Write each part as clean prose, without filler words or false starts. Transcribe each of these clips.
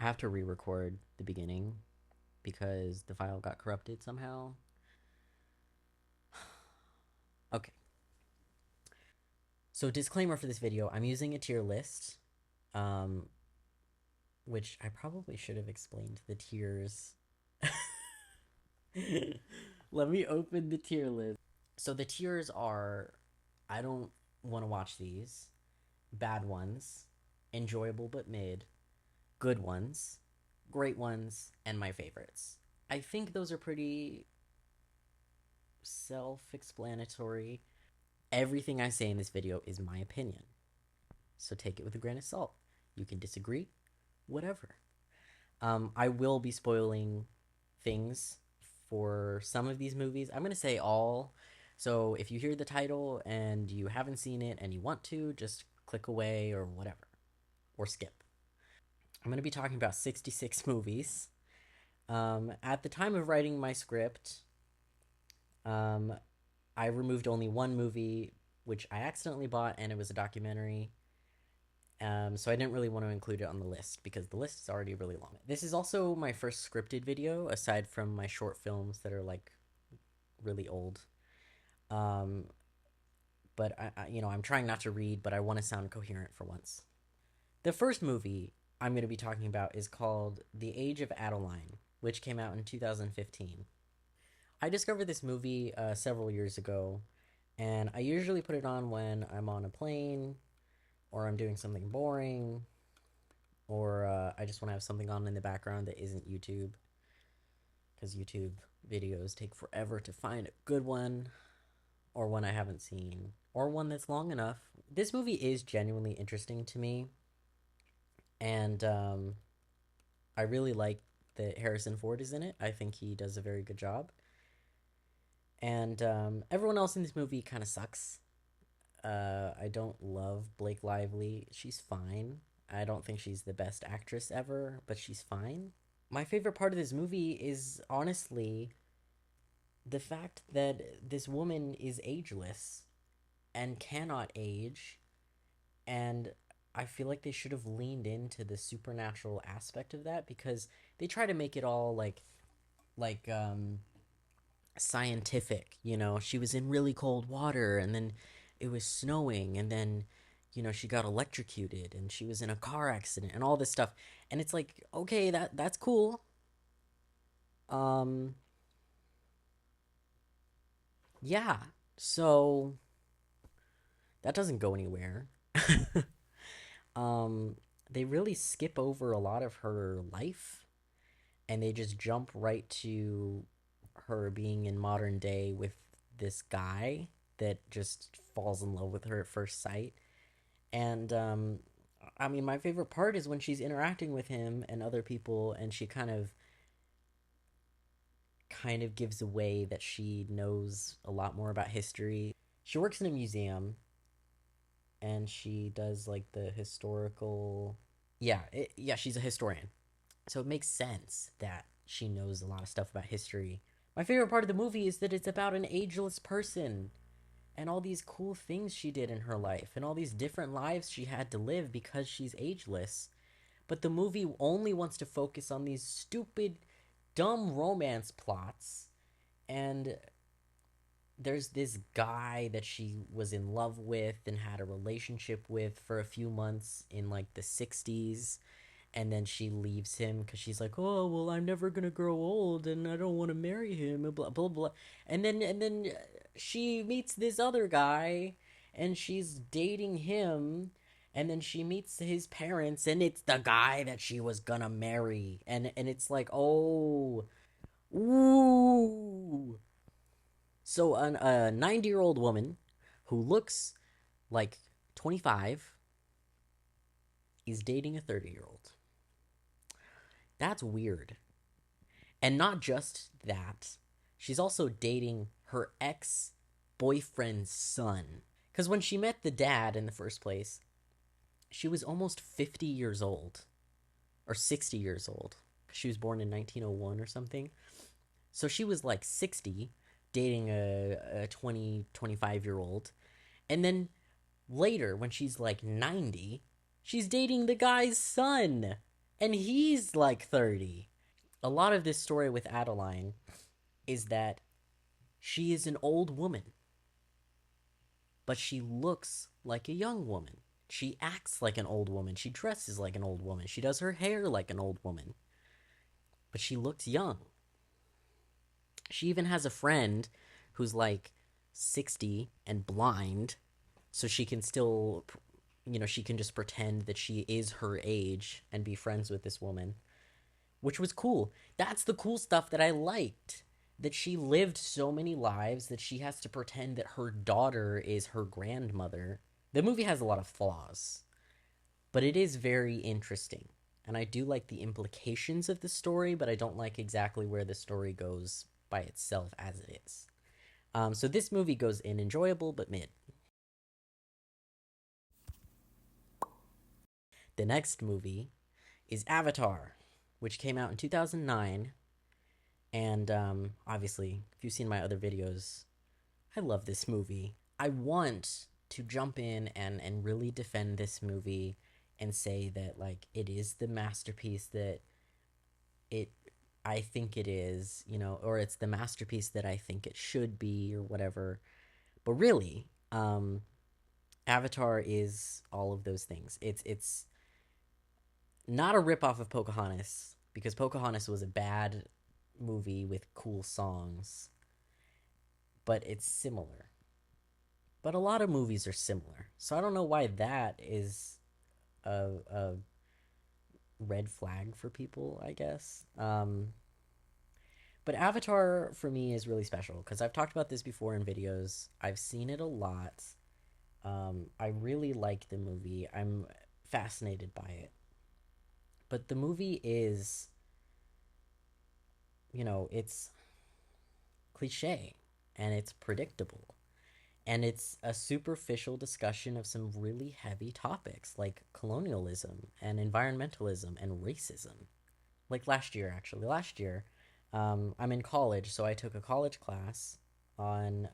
I have to re-record the beginning because the file got corrupted somehow. Okay. So disclaimer for this video, I'm using a tier list, um, which I probably should have explained the tiers. Let me open the tier list. So the tiers are, I don't want to watch these, bad ones, enjoyable but mid, good ones, great ones, and my favorites. I think those are pretty self-explanatory. Everything I say in this video is my opinion, so take it with a grain of salt. You can disagree, whatever. I will be spoiling things for some of these movies. I'm going to say all. So if you hear the title and you haven't seen it and you want to, just click away or whatever, or skip. I'm going to be talking about 66 movies. At the time of writing my script, um, I removed only one movie, which I accidentally bought, and it was a documentary. So I didn't really want to include it on the list because the list is already really long. This is also my first scripted video, aside from my short films that are like really old. Um, but I'm trying not to read, but I want to sound coherent for once. The first movie I'm going to be talking about is called The Age of Adeline, which came out in 2015. I discovered this movie several years ago, and I usually put it on when I'm on a plane or I'm doing something boring or I just want to have something on in the background that isn't YouTube because YouTube videos take forever to find a good one or one I haven't seen or one that's long enough. This movie is genuinely interesting to me, and I really like that Harrison Ford is in it. I think he does a very good job. And everyone else in this movie kind of sucks. I don't love Blake Lively. She's fine. I don't think she's the best actress ever, but she's fine. My favorite part of this movie is honestly the fact that this woman is ageless and cannot age, and I feel like they should have leaned into the supernatural aspect of that because they try to make it all like scientific. She was in really cold water and then it was snowing and then she got electrocuted and she was in a car accident and all this stuff. And it's like, okay, that's cool. Um yeah. So that doesn't go anywhere. um they really skip over a lot of her life and they just jump right to her being in modern day with this guy that just falls in love with her at first sight. And I mean, my favorite part is when she's interacting with him and other people, and she kind of gives away that she knows a lot more about history. She works in a museum, and she does like the historical. Yeah, she's a historian, so it makes sense that she knows a lot of stuff about history. My favorite part of the movie is that it's about an ageless person and all these cool things she did in her life and all these different lives she had to live because she's ageless. But the movie only wants to focus on these stupid, dumb romance plots. And there's this guy that she was in love with and had a relationship with for a few months in like the 60s. And then she leaves him because she's like, oh, well, I'm never going to grow old and I don't want to marry him, blah, blah, blah. And then she meets this other guy and she's dating him. And then she meets his parents and it's the guy that she was gonna marry. And it's like, oh, ooh. So a 90-year-old woman who looks like 25 is dating a 30-year-old. That's weird. And not just that, she's also dating her ex boyfriend's son. Because when she met the dad in the first place, she was almost 50 years old, or 60 years old. She was born in 1901 or something. So she was like 60, dating a 25 year old. And then later, when she's like 90, she's dating the guy's son. And he's like 30. A lot of this story with Adeline is that she is an old woman, but she looks like a young woman. She acts like an old woman. She dresses like an old woman. She does her hair like an old woman, but she looks young. She even has a friend who's like 60 and blind, so she can still, she can just pretend that she is her age and be friends with this woman, which was cool. That's the cool stuff that I liked. That she lived so many lives that she has to pretend that her daughter is her grandmother. The movie has a lot of flaws, but it is very interesting. And I do like the implications of the story, but I don't like exactly where the story goes by itself as it is. So this movie goes in enjoyable but mid. The next movie is Avatar, which came out in 2009. And obviously, if you've seen my other videos, I love this movie. I want to jump in and really defend this movie and say that like it is the masterpiece that it I think it is, or it's the masterpiece that I think it should be or whatever. But really, Avatar is all of those things. It's not a ripoff of Pocahontas because Pocahontas was a bad movie with cool songs, but it's similar. But a lot of movies are similar. So I don't know why that is a red flag for people, I guess. But Avatar for me is really special because I've talked about this before in videos. I've seen it a lot. I really like the movie. I'm fascinated by it. But the movie is, it's cliche and it's predictable. And it's a superficial discussion of some really heavy topics like colonialism and environmentalism and racism. Like last year, actually. Last year, I'm in college, so I took a college class on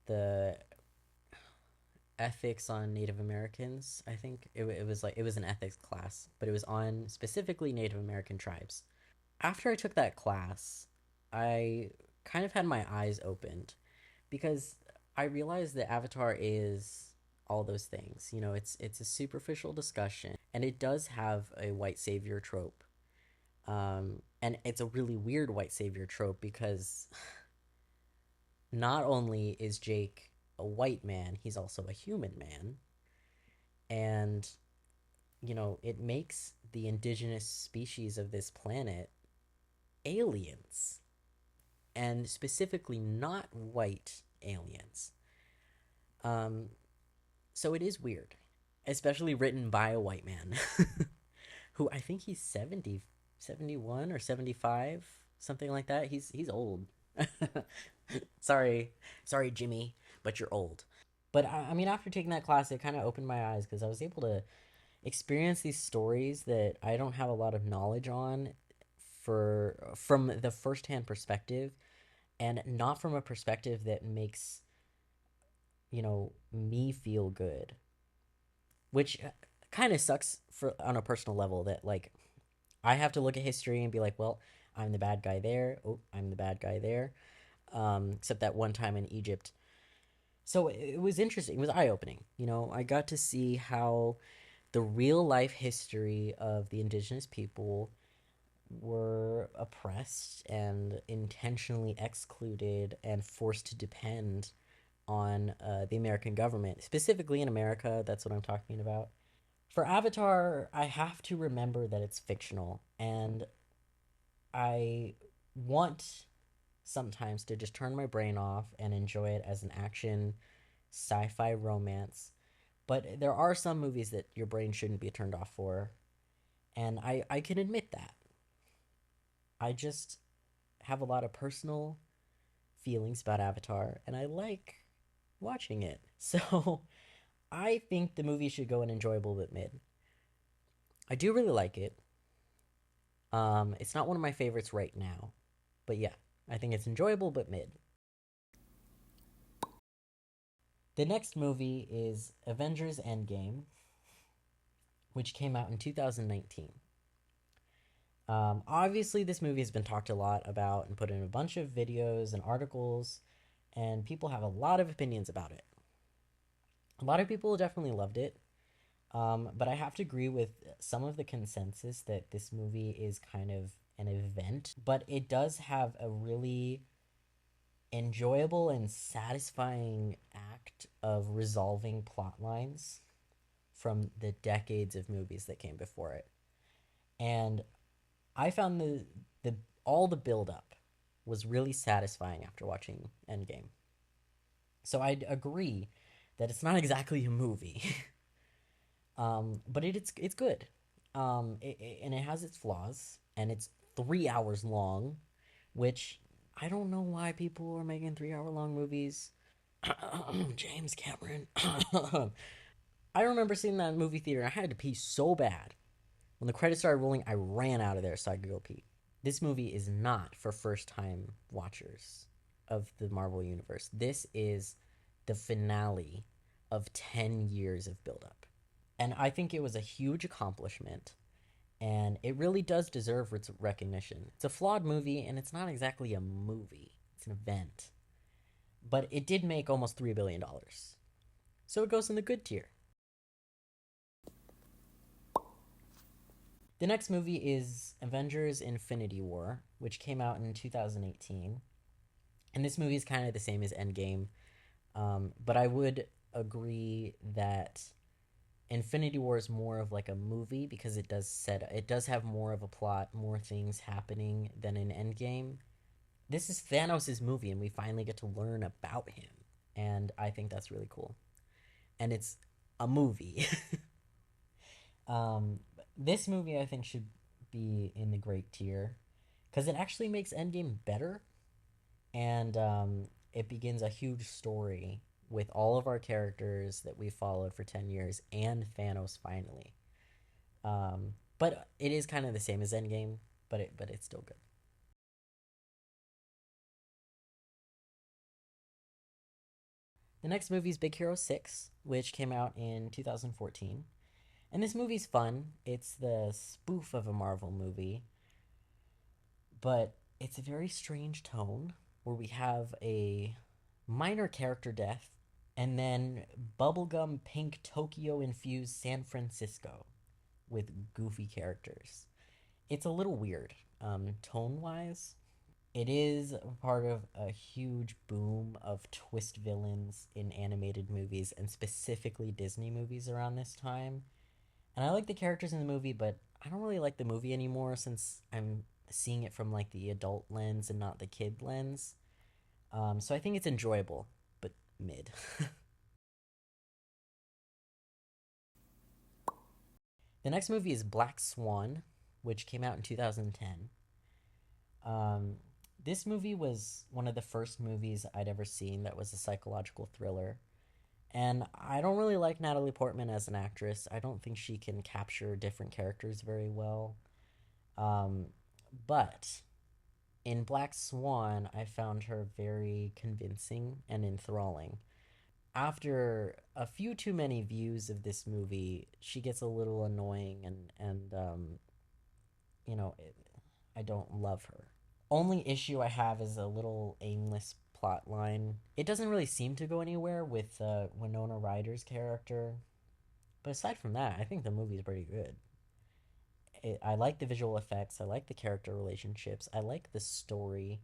the ethics on Native Americans. I think it was like it was an ethics class, but it was on specifically Native American tribes. After I took that class, I kind of had my eyes opened because I realized that Avatar is all those things. It's a superficial discussion, and it does have a white savior trope. And it's a really weird white savior trope because not only is Jake a white man, he's also a human man, and it makes the indigenous species of this planet aliens, and specifically not white aliens. Um, so it is weird, especially written by a white man who I think he's 70, 71 or 75, something like that. He's old. sorry, sorry, Jimmy, but you're old. But I mean, after taking that class, it kind of opened my eyes because I was able to experience these stories that I don't have a lot of knowledge on from the firsthand perspective, and not from a perspective that makes me feel good, which kind of sucks for on a personal level that like I have to look at history and be like, well, I'm the bad guy there. Oh, I'm the bad guy there. Except that one time in Egypt. So it was interesting. It was eye opening. I got to see how the real life history of the indigenous people were oppressed and intentionally excluded and forced to depend on the American government, specifically in America. That's what I'm talking about. For Avatar, I have to remember that it's fictional, and I want sometimes to just turn my brain off and enjoy it as an action sci fi romance. But there are some movies that your brain shouldn't be turned off for, and I can admit that. I just have a lot of personal feelings about Avatar, and I like watching it. So I think the movie should go an enjoyable but mid. I do really like it. It's not one of my favorites right now, but yeah, I think it's enjoyable but mid. The next movie is Avengers Endgame, which came out in 2019. Obviously, this movie has been talked a lot about and put in a bunch of videos and articles, and people have a lot of opinions about it. A lot of people definitely loved it, but I have to agree with some of the consensus that this movie is kind of an event, but it does have a really enjoyable and satisfying act of resolving plot lines from the decades of movies that came before it. And I found the all the build up was really satisfying after watching Endgame. So I'd agree that it's not exactly a movie, but it's good, and it has its flaws, and it's 3 hours long, which I don't know why people are making 3 hour long movies. James Cameron. I remember seeing that in movie theater. And I had to pee so bad. When the credits started rolling, I ran out of there so I could go pee. This movie is not for first time watchers of the Marvel Universe. This is the finale of 10 years of buildup. And I think it was a huge accomplishment. And it really does deserve its recognition. It's a flawed movie, and it's not exactly a movie, it's an event. But it did make almost $3 billion. So it goes in the good tier. The next movie is Avengers Infinity War, which came out in 2018. And this movie is kind of the same as Endgame. But I would agree that Infinity War is more of like a movie because it does have more of a plot, more things happening than in Endgame. This is Thanos' movie, and we finally get to learn about him. And I think that's really cool. And it's a movie. um, this movie, I think, should be in the great tier because it actually makes Endgame better, and it begins a huge story with all of our characters that we followed for 10 years and Thanos finally. But it is kind of the same as Endgame, but it's still good. The next movie is Big Hero 6, which came out in 2014. And this movie's fun. It's the spoof of a Marvel movie, but it's a very strange tone where we have a minor character death and then bubblegum pink Tokyo infused San Francisco with goofy characters. It's a little weird, tone wise. It is part of a huge boom of twist villains in animated movies and specifically Disney movies around this time. And I like the characters in the movie, but I don't really like the movie anymore since I'm seeing it from like the adult lens and not the kid lens. So I think it's enjoyable, but mid. The next movie is Black Swan, which came out in 2010. Um, this movie was one of the first movies I'd ever seen that was a psychological thriller. And I don't really like Natalie Portman as an actress. I don't think she can capture different characters very well. Um, but in Black Swan, I found her very convincing and enthralling. After a few too many views of this movie, she gets a little annoying and you know, I don't love her. Only issue I have is a little aimless plot line. It doesn't really seem to go anywhere with Winona Ryder's character, but aside from that, I think the movie is pretty good. I like the visual effects. I like the character relationships. I like the story.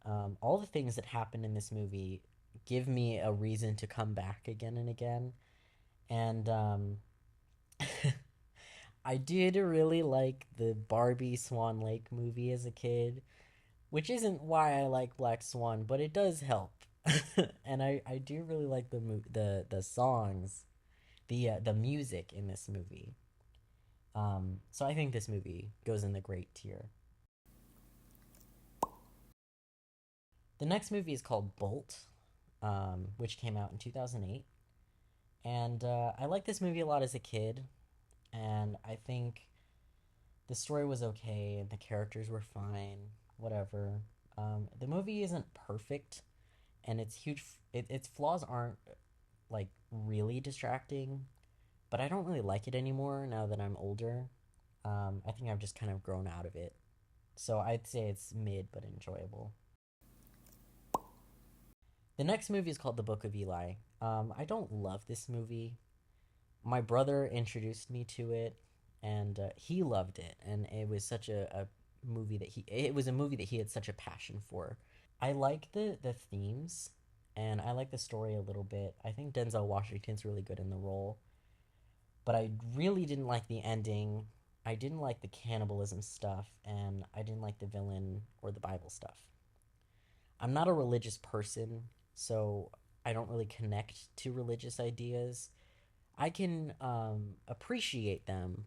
All the things that happen in this movie give me a reason to come back again and again. And I did really like the Barbie Swan Lake movie as a kid, which isn't why I like Black Swan, but it does help. And I do really like the songs, the music in this movie. So I think this movie goes in the great tier. The next movie is called Bolt, which came out in 2008. And I liked this movie a lot as a kid, and I think the story was okay, and the characters were fine, whatever. The movie isn't perfect, and its flaws aren't like really distracting, but I don't really like it anymore now that I'm older. I think I've just kind of grown out of it. So I'd say it's mid but enjoyable. The next movie is called The Book of Eli. I don't love this movie. My brother introduced me to it, and he loved it, and it was such a movie that he had such a passion for. I like the themes, and I like the story a little bit. I think Denzel Washington's really good in the role, but I really didn't like the ending. I didn't like the cannibalism stuff, and I didn't like the villain or the Bible stuff. I'm not a religious person, so I don't really connect to religious ideas. I can appreciate them,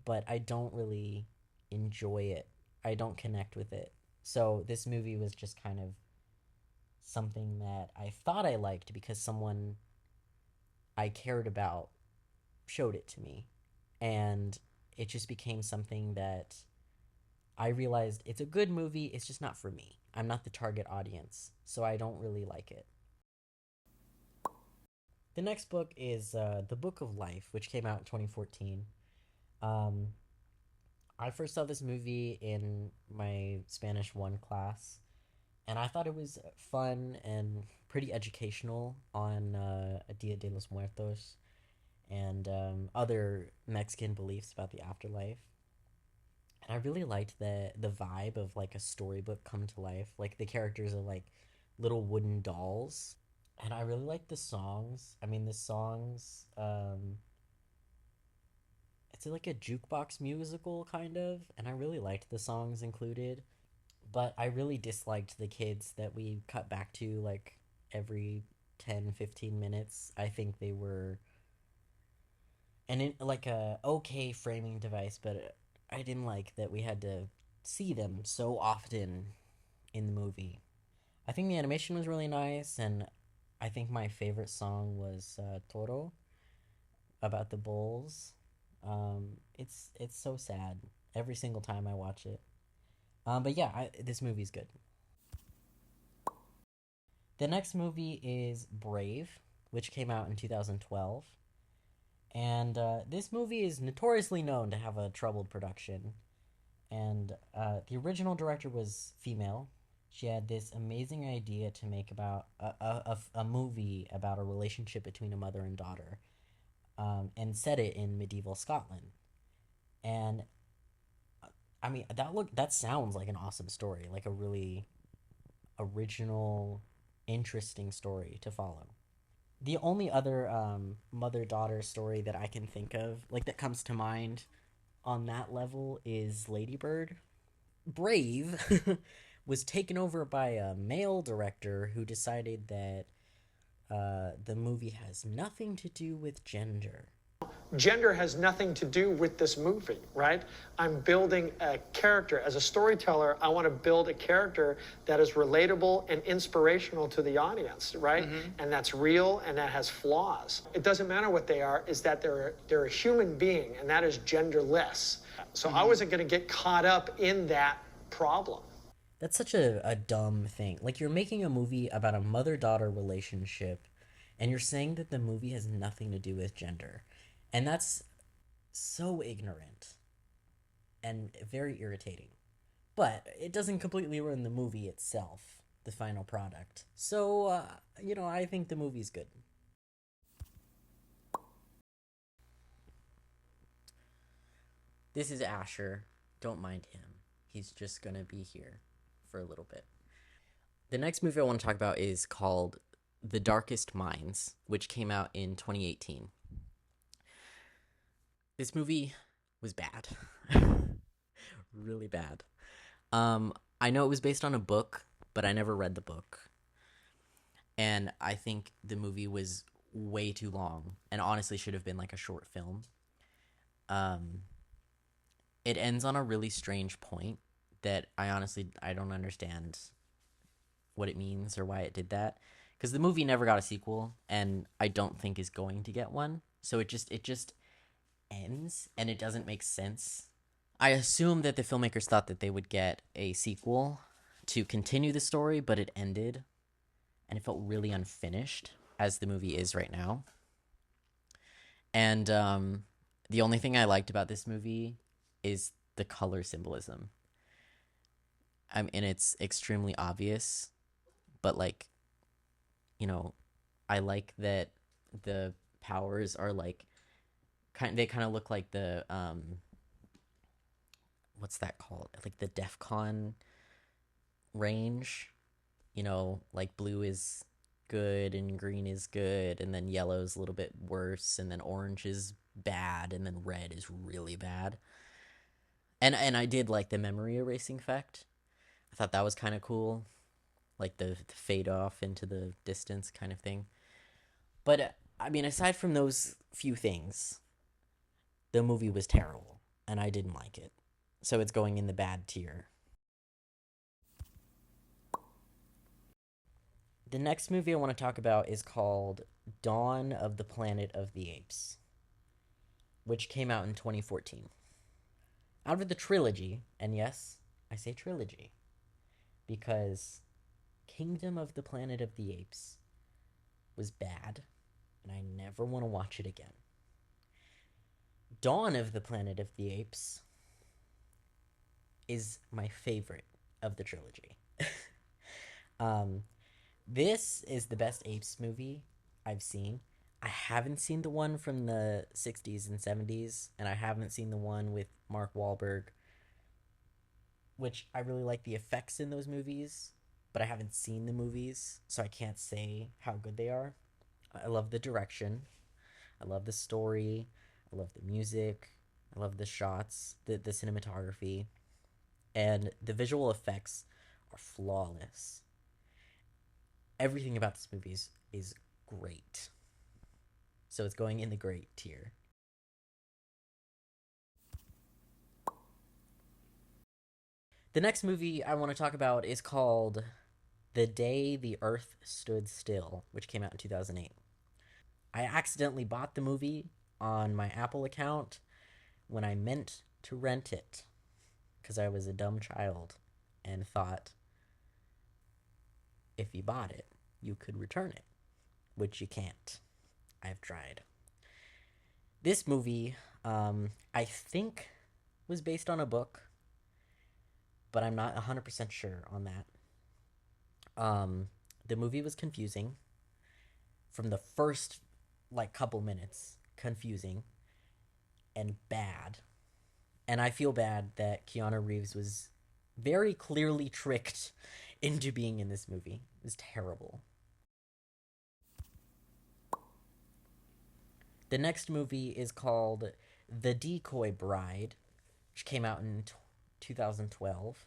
but I don't really enjoy it. I don't connect with it. So this movie was just kind of something that I thought I liked because someone I cared about showed it to me. And it just became something that I realized it's a good movie, it's just not for me. I'm not the target audience, so I don't really like it. The next book is The Book of Life, which came out in 2014. Um, I first saw this movie in my Spanish 1 class, and I thought it was fun and pretty educational on Dia de los Muertos and other Mexican beliefs about the afterlife. And I really liked the vibe of like a storybook come to life. Like the characters are like little wooden dolls, and I really liked the songs. I mean, the songs. It's like a jukebox musical kind of, and I really liked the songs included. But I really disliked the kids that we cut back to like every 10-15 minutes. I think they were like a okay framing device, but I didn't like that we had to see them so often in the movie. I think the animation was really nice, and I think my favorite song was Toro about the bulls. It's so sad every single time I watch it. But yeah, this movie's good. The next movie is Brave, which came out in 2012. And this movie is notoriously known to have a troubled production. And the original director was female. She had this amazing idea to make about a movie about a relationship between a mother and daughter, and set it in medieval Scotland. And I mean that sounds like an awesome story, like a really original, interesting story to follow. The only other mother daughter story that I can think of, like that comes to mind on that level, is Ladybird. Brave was taken over by a male director who decided that the movie has nothing to do with gender. Gender has nothing to do with this movie, right? I'm building a character. As a storyteller, I want to build a character that is relatable and inspirational to the audience, right? And that's real and that has flaws. It doesn't matter what they are, is that they're a human being, and that is genderless. So I wasn't going to get caught up in that problem. That's such a dumb thing. Like, you're making a movie about a mother daughter relationship, and you're saying that the movie has nothing to do with gender. And that's so ignorant and very irritating. But it doesn't completely ruin the movie itself, the final product. So, I think the movie's good. This is Asher. Don't mind him. He's just gonna be here for a little bit. The next movie I want to talk about is called The Darkest Minds, which came out in 2018. This movie was bad. Really bad. I know it was based on a book, but I never read the book. And I think the movie was way too long and honestly should have been like a short film. Um, it ends on a really strange point that I don't understand what it means or why it did that, because the movie never got a sequel and I don't think is going to get one. So it just ends and it doesn't make sense. I assume that the filmmakers thought that they would get a sequel to continue the story, but it ended and it felt really unfinished, as the movie is right now. And the only thing I liked about this movie is the color symbolism. And it's extremely obvious, but like, you know, I like that the powers are like they kind of look like the what's that called? Like the DEFCON range. Like blue is good and green is good, and then yellow is a little bit worse, and then orange is bad, and then red is really bad. And I did like the memory erasing effect. I thought that was kind of cool, like the fade off into the distance kind of thing. But I mean, aside from those few things, the movie was terrible, and I didn't like it. So it's going in the bad tier. The next movie I want to talk about is called Dawn of the Planet of the Apes, which came out in 2014. Out of the trilogy, and yes, I say trilogy, because Kingdom of the Planet of the Apes was bad, and I never want to watch it again. Dawn of the Planet of the Apes is my favorite of the trilogy. um, this is the best Apes movie I've seen. I haven't seen the one from the 60s and 70s, and I haven't seen the one with Mark Wahlberg, which I really like the effects in those movies, but I haven't seen the movies, so I can't say how good they are. I love the direction, I love the story, I love the music, I love the shots, the cinematography, and the visual effects are flawless. Everything about this movie is great. So it's going in the great tier. The next movie I want to talk about is called The Day the Earth Stood Still, which came out in 2008. I accidentally bought the movie on my Apple account when I meant to rent it because I was a dumb child and thought if you bought it, you could return it, which you can't. I've tried. This movie, I think, was based on a book, but I'm not 100% sure on that. Um, the movie was confusing from the first like couple minutes, confusing and bad. And I feel bad that Keanu Reeves was very clearly tricked into being in this movie. It was terrible. The next movie is called The Decoy Bride, which came out in 2012.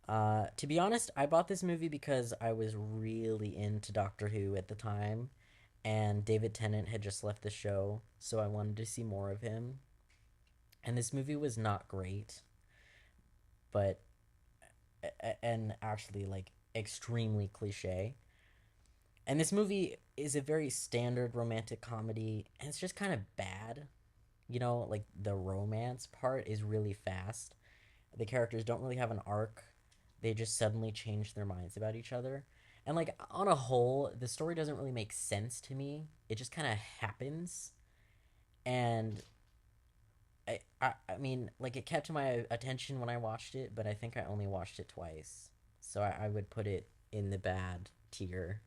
To be honest, I bought this movie because I was really into Doctor Who at the time, and David Tennant had just left the show, so I wanted to see more of him. And this movie was not great, but and actually like extremely cliche. And this movie is a very standard romantic comedy, and it's just kind of bad. Like the romance part is really fast. The characters don't really have an arc. They just suddenly change their minds about each other. And like on a whole, the story doesn't really make sense to me. It just kind of happens. And I mean, like it kept my attention when I watched it, but I think I only watched it twice. So I would put it in the bad tier.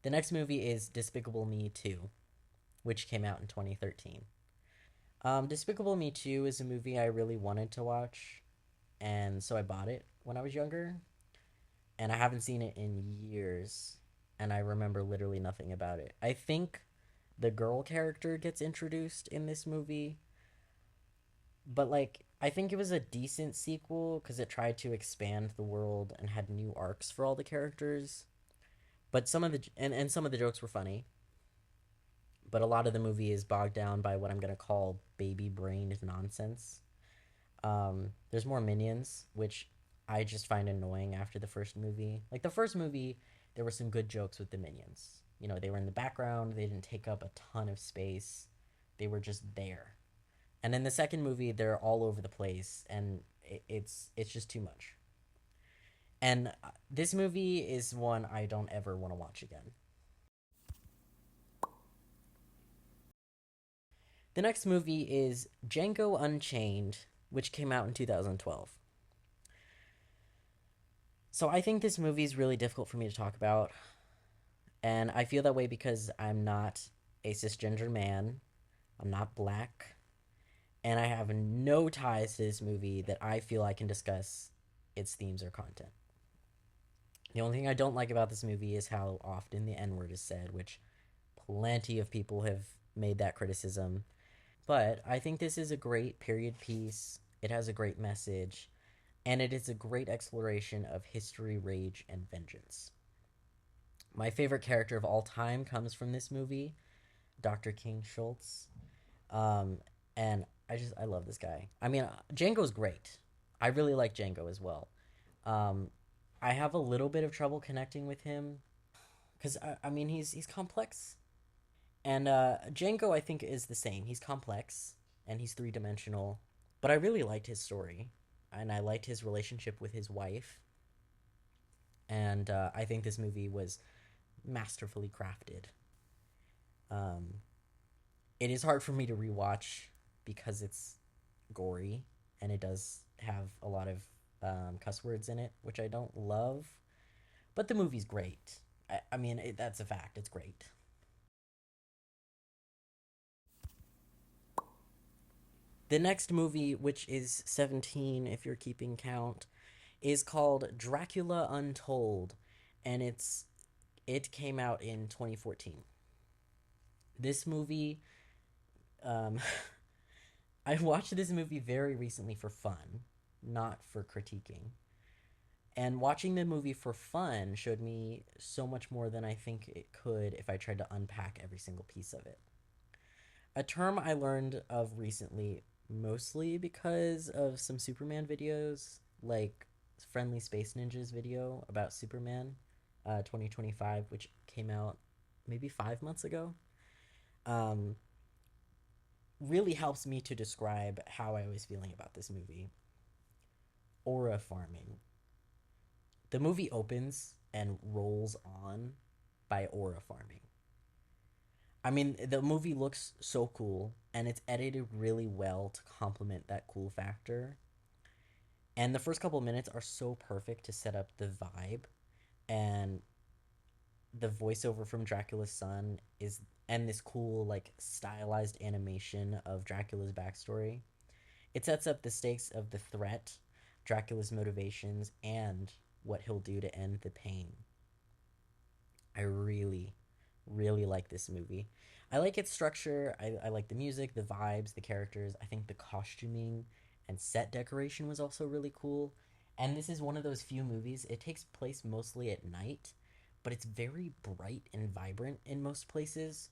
The next movie is Despicable Me 2, which came out in 2013. Despicable Me 2 is a movie I really wanted to watch, and so I bought it when I was younger, and I haven't seen it in years, and I remember literally nothing about it. I think the girl character gets introduced in this movie, but like I think it was a decent sequel because it tried to expand the world and had new arcs for all the characters. But some of the jokes were funny, but a lot of the movie is bogged down by what I'm gonna call baby brained nonsense. There's more minions, which I just find annoying after the first movie. Like the first movie, there were some good jokes with the minions. They were in the background. They didn't take up a ton of space. They were just there. And in the second movie, they're all over the place, and it's just too much. And this movie is one I don't ever want to watch again. The next movie is Django Unchained, which came out in 2012. So I think this movie is really difficult for me to talk about, and I feel that way because I'm not a cisgender man, I'm not black, and I have no ties to this movie that I feel I can discuss its themes or content. The only thing I don't like about this movie is how often the N word is said, which plenty of people have made that criticism. But I think this is a great period piece. It has a great message, and it is a great exploration of history, rage, and vengeance. My favorite character of all time comes from this movie, Dr. King Schultz. Um, and I love this guy. I mean, Django's great. I really like Django as well. Um, I have a little bit of trouble connecting with him because I mean he's complex, and Django I think is the same. He's complex and he's 3 dimensional, but I really liked his story, and I liked his relationship with his wife, and I think this movie was masterfully crafted. Um, it is hard for me to rewatch because it's gory and it does have a lot of cuss words in it, which I don't love. But the movie's great. I mean, that's a fact. It's great. The next movie, which is 17, if you're keeping count, is called Dracula Untold, and it came out in 2014. This movie, um, I watched this movie very recently for fun, not for critiquing. And watching the movie for fun showed me so much more than I think it could if I tried to unpack every single piece of it. A term I learned of recently, mostly because of some Superman videos, like Friendly Space Ninja's video about Superman 2025, which came out maybe 5 months ago, um, really helps me to describe how I was feeling about this movie. Aura farming. The movie opens and rolls on by aura farming. I mean, the movie looks so cool and it's edited really well to complement that cool factor. And the first couple minutes are so perfect to set up the vibe, and the voiceover from Dracula's son is and this cool like stylized animation of Dracula's backstory. It sets up the stakes of the threat, Dracula's motivations, and what he'll do to end the pain. I really, really like this movie. I like its structure. I like the music, the vibes, the characters. I think the costuming and set decoration was also really cool. And this is one of those few movies. It takes place mostly at night, but it's very bright and vibrant in most places.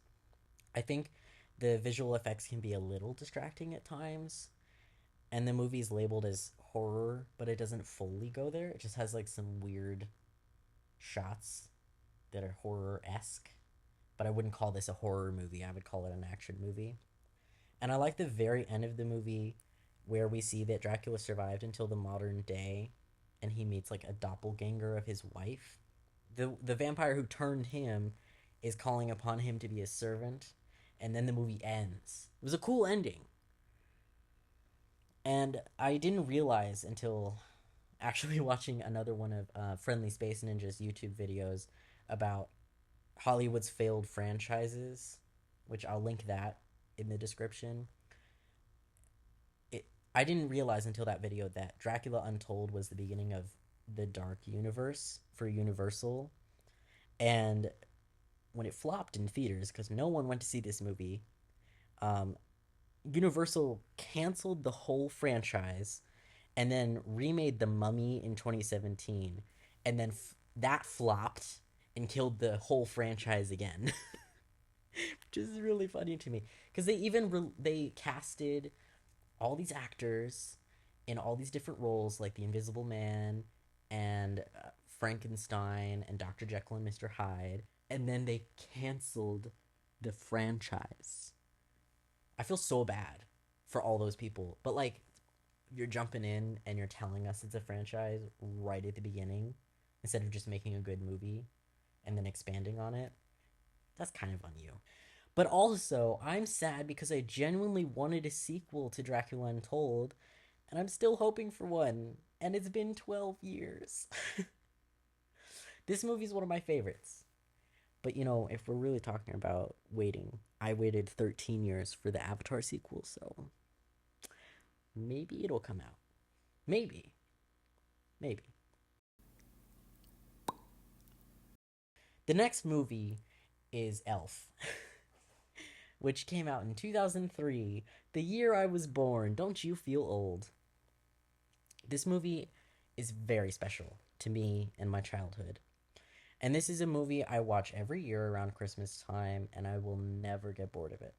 I think the visual effects can be a little distracting at times, and the movie's labeled as horror, but it doesn't fully go there. It just has like some weird shots that are horror esque, but I wouldn't call this a horror movie. I would call it an action movie. And I like the very end of the movie where we see that Dracula survived until the modern day and he meets like a doppelganger of his wife. The vampire who turned him is calling upon him to be his servant, and then the movie ends. It was a cool ending. And I didn't realize until actually watching another one of Friendly Space Ninja's YouTube videos about Hollywood's failed franchises, which I'll link that in the description. I didn't realize until that video that Dracula Untold was the beginning of the dark universe for Universal. And when it flopped in theaters, because no one went to see this movie, um, Universal canceled the whole franchise and then remade The Mummy in 2017. And then that flopped and killed the whole franchise again. Which is really funny to me because they casted all these actors in all these different roles, like the Invisible Man and Frankenstein and Dr. Jekyll and Mr. Hyde, and then they canceled the franchise. I feel so bad for all those people, but like you're jumping in and you're telling us it's a franchise right at the beginning instead of just making a good movie and then expanding on it. That's kind of on you. But also, I'm sad because I genuinely wanted a sequel to Dracula Untold, and I'm still hoping for one. And it's been 12 years. This movie is one of my favorites. But if we're really talking about waiting, I waited 13 years for the Avatar sequel, so maybe it'll come out. Maybe. Maybe. The next movie is Elf, which came out in 2003, the year I was born. Don't you feel old? This movie is very special to me and my childhood. And this is a movie I watch every year around Christmas time, and I will never get bored of it.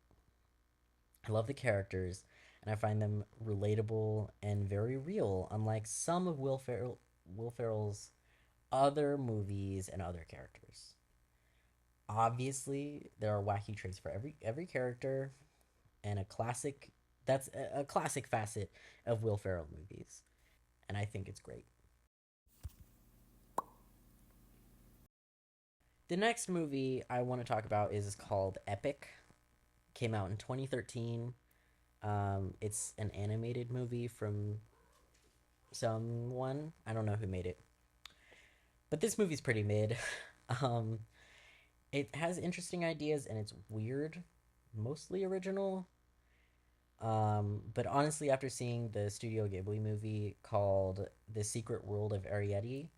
I love the characters, and I find them relatable and very real, unlike some of Will Ferrell's other movies and other characters. Obviously, there are wacky traits for every character, and a classic that's a classic facet of Will Ferrell movies, and I think it's great. The next movie I want to talk about is called Epic. Came out in 2013. It's an animated movie from someone. I don't know who made it, but this movie's pretty mid. um, it has interesting ideas and it's weird, mostly original. But honestly, after seeing the Studio Ghibli movie called The Secret World of Arrietty,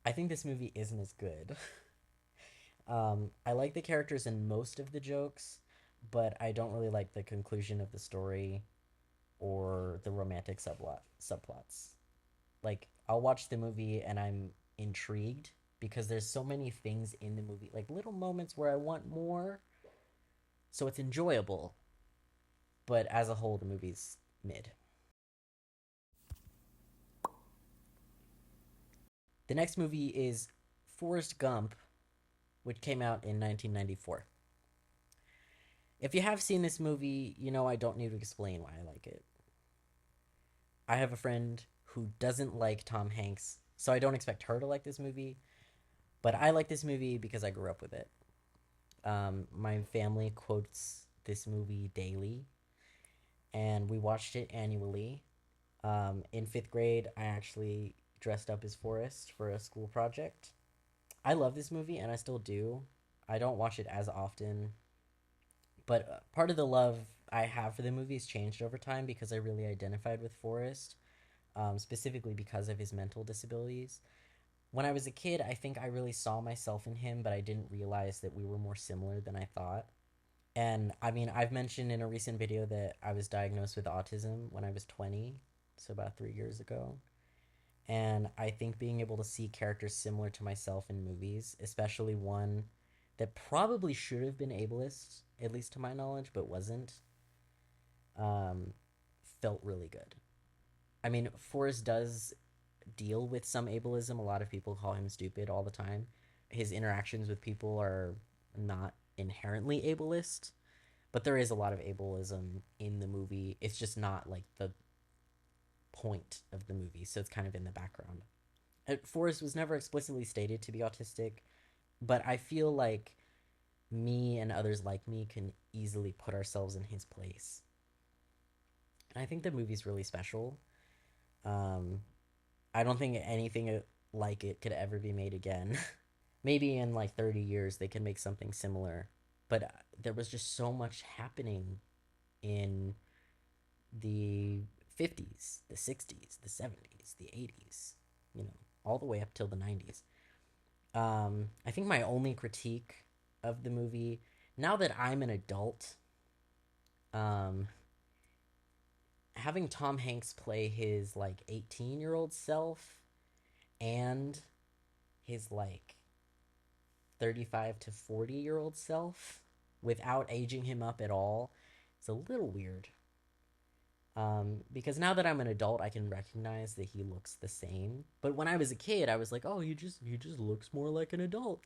I think this movie isn't as good. I like the characters and most of the jokes, but I don't really like the conclusion of the story or the romantic subplots. Like I'll watch the movie and I'm intrigued because there's so many things in the movie, like little moments where I want more. So it's enjoyable, but as a whole the movie's mid. The next movie is Forrest Gump, which came out in 1994. If you have seen this movie, you know I don't need to explain why I like it. I have a friend who doesn't like Tom Hanks, so I don't expect her to like this movie. But I like this movie because I grew up with it. My family quotes this movie daily, and we watched it annually. In fifth grade, I actually dressed up as Forrest for a school project. I love this movie, and I still do. I don't watch it as often, but part of the love I have for the movie has changed over time because I really identified with Forrest, specifically because of his mental disabilities. When I was a kid, I think I really saw myself in him, but I didn't realize that we were more similar than I thought. And I mean, I've mentioned in a recent video that I was diagnosed with autism when I was 20, so about 3 years ago. And I think being able to see characters similar to myself in movies, especially one that probably should have been ableist, at least to my knowledge, but wasn't, um, felt really good. I mean, Forrest does deal with some ableism. A lot of people call him stupid all the time. His interactions with people are not inherently ableist, but there is a lot of ableism in the movie. It's just not like the point of the movie, so it's kind of in the background. Forrest was never explicitly stated to be autistic, but I feel like me and others like me can easily put ourselves in his place. And I think the movie's really special. Um, I don't think anything like it could ever be made again. Maybe in like 30 years they can make something similar. But there was just so much happening in the 50s, the 60s, the 70s, the 80s, all the way up till the 90s. I think my only critique of the movie, now that I'm an adult, um, having Tom Hanks play his like 18-year-old self and his like 35 to 40-year-old self without aging him up at all, it's a little weird. Because now that I'm an adult, I can recognize that he looks the same. But when I was a kid, I was like, oh, he just looks more like an adult.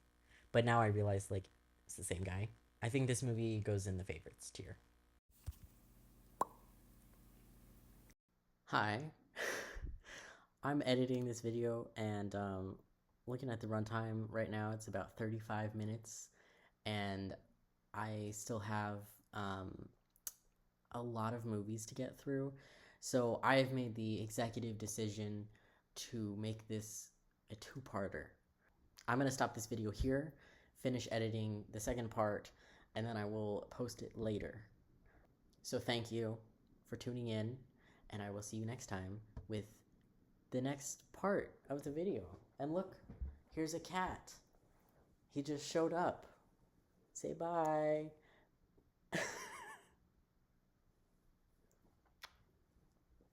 But now I realize like it's the same guy. I think this movie goes in the favorites tier. Hi. I'm editing this video and looking at the runtime right now, it's about 35 minutes, and I still have um, a lot of movies to get through. So I have made the executive decision to make this a two-parter. I'm going to stop this video here, finish editing the second part, and then I will post it later. So thank you for tuning in, and I will see you next time with the next part of the video. And look, here's a cat. He just showed up. Say bye.